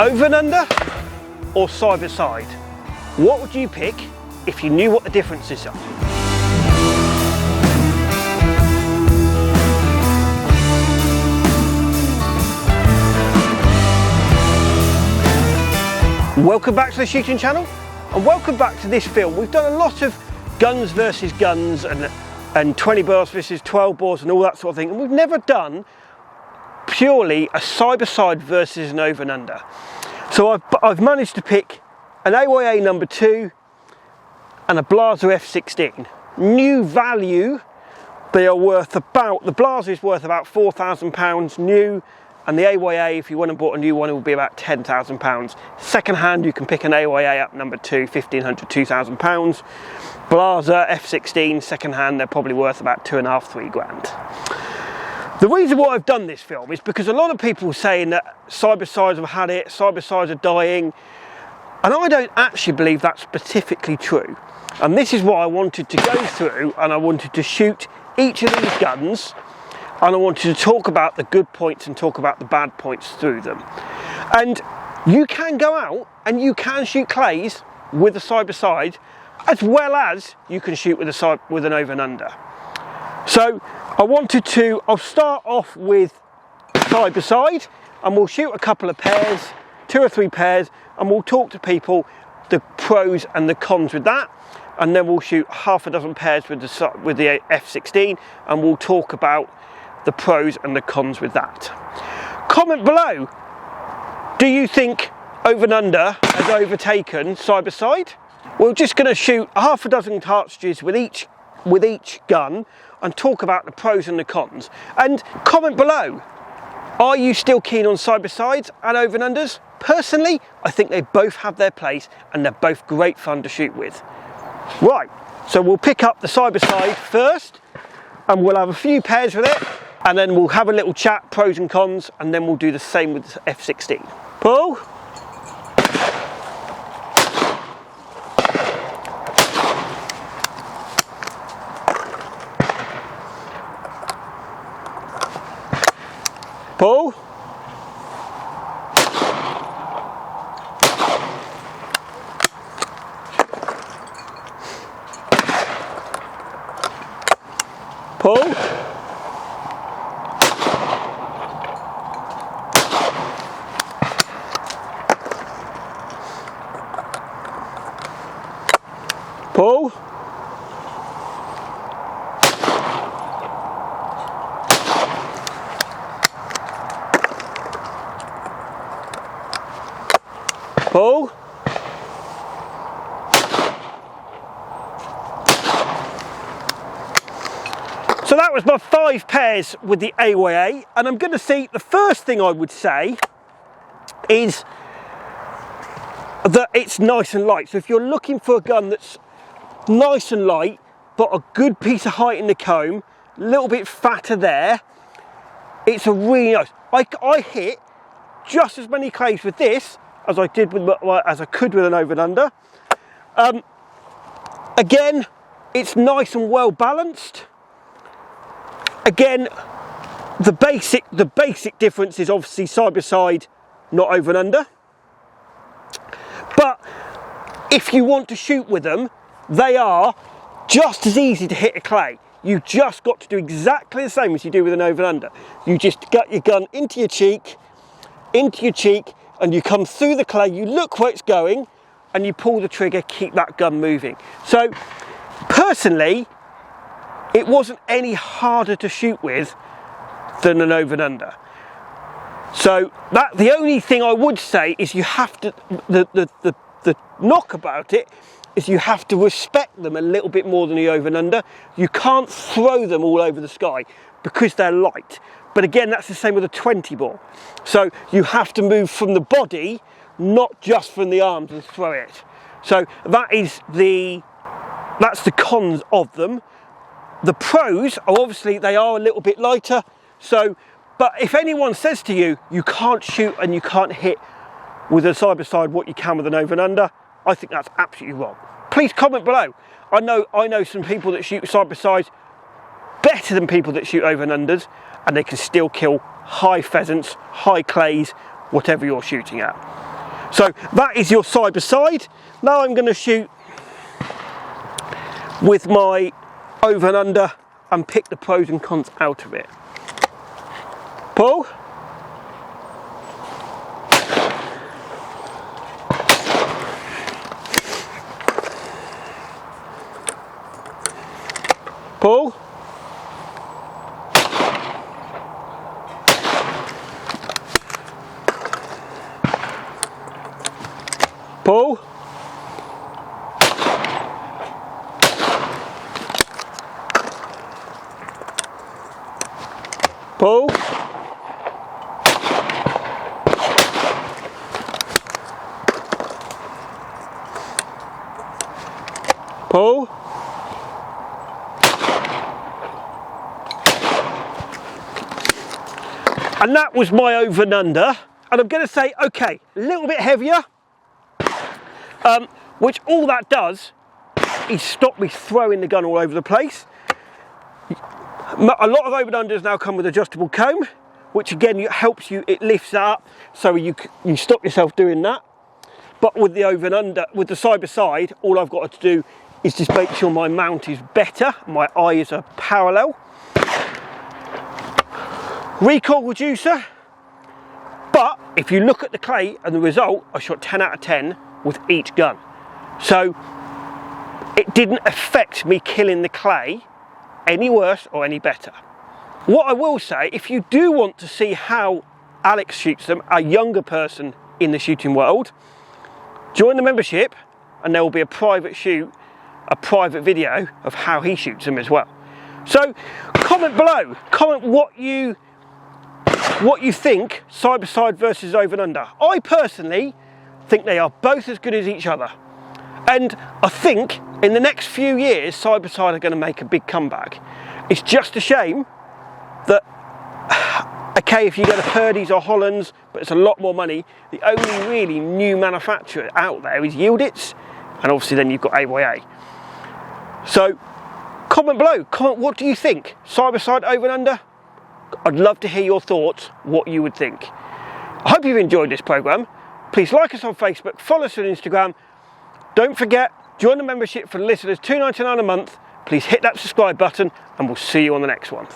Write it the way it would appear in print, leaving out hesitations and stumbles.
Over and under or side by side? What would you pick if you knew what the differences are? Welcome back to the shooting channel, and welcome back to this film. We've done a lot of guns versus guns and 20 bores versus 12 bores and all that sort of thing, and we've never done purely a side by side versus an over and under. So I've managed to pick an AYA number 2 and a Blaser F16. New value, they are worth about, the Blaser is worth about £4,000 new, and the AYA, if you went and bought a new one, it would be about £10,000. Second hand, you can pick an AYA up number 2, £1,500, £2,000. Blaser F16 second hand, they're probably worth about £2,500, £3,000. The reason why I've done this film is because a lot of people are saying that side by sides have had it, side by sides are dying, and I don't actually believe that's specifically true. And this is why I wanted to go through and I wanted to shoot each of these guns, and I wanted to talk about the good points and talk about the bad points through them. And you can go out and you can shoot clays with a side by side, as well as you can shoot with an over and under. So I'll start off with side by side, and we'll shoot a couple of pairs, 2 or 3 pairs, and we'll talk to people the pros and the cons with that. And then we'll shoot half a dozen pairs with the F16, and we'll talk about the pros and the cons with that. Comment below, do you think over and under has overtaken side by side? We're just going to shoot half a dozen cartridges with each gun and talk about the pros and the cons. And comment below, are you still keen on side by sides and over and unders? Personally, I think they both have their place and they're both great fun to shoot with. Right, so we'll pick up the side by side first, and we'll have a few pairs with it, and then we'll have a little chat, pros and cons, and then we'll do the same with the F16. Pull. Pull. Pull. Pull. Pull. So that was my 5 pairs with the AYA, and I'm going to see, the first thing I would say is that it's nice and light. So if you're looking for a gun that's nice and light, but a good piece of height in the comb, a little bit fatter there, it's a really nice. I hit just as many clays with this as I did with as I could with an over and under. Again, it's nice and well balanced. Again, the basic difference is obviously side by side, not over and under. But if you want to shoot with them, they are just as easy to hit a clay. You just got to do exactly the same as you do with an over and under. You just get your gun into your cheek, and you come through the clay, you look where it's going, and you pull the trigger, keep that gun moving. So, personally, it wasn't any harder to shoot with than an over and under. So the only thing I would say is you have to, the knock about it is you have to respect them a little bit more than the over and under. You can't throw them all over the sky because they're light. But again, that's the same with a 20 bore. So you have to move from the body, not just from the arms, and throw it. So that's the cons of them. The pros are obviously they are a little bit lighter. So, but if anyone says to you, you can't shoot and you can't hit with a side by side what you can with an over and under, I think that's absolutely wrong. Please comment below. I know some people that shoot side by sides better than people that shoot over and unders, and they can still kill high pheasants, high clays, whatever you're shooting at. So that is your side by side. Now I'm going to shoot with my over and under and pick the pros and cons out of it. Pull. Pull. Pull. Pull. Pull. And that was my over and under. And I'm going to say, okay, a little bit heavier, which all that does is stop me throwing the gun all over the place. A lot of over and unders now come with adjustable comb, which again helps you, it lifts that up, so you stop yourself doing that. But with the over and under, with the side by side, all I've got to do is just make sure my mount is better, my eyes are parallel. Recoil reducer, but if you look at the clay and the result, I shot 10 out of 10 with each gun. So it didn't affect me killing the clay any worse or any better. What I will say, if you do want to see how Alex shoots them, a younger person in the shooting world, join the membership and there will be a private shoot, a private video of how he shoots them as well. So comment below, comment what you think side by side versus over and under. I personally think they are both as good as each other. And I think in the next few years, side by side are going to make a big comeback. It's just a shame that, okay, if you go to Purdy's or Holland's, but it's a lot more money, the only really new manufacturer out there is Yieldits, and obviously then you've got AYA. So comment below, comment what do you think, side by side, over and under? I'd love to hear your thoughts, what you would think. I hope you've enjoyed this programme. Please like us on Facebook, follow us on Instagram. Don't forget, join the membership for listeners, $2.99 a month. Please hit that subscribe button and we'll see you on the next one.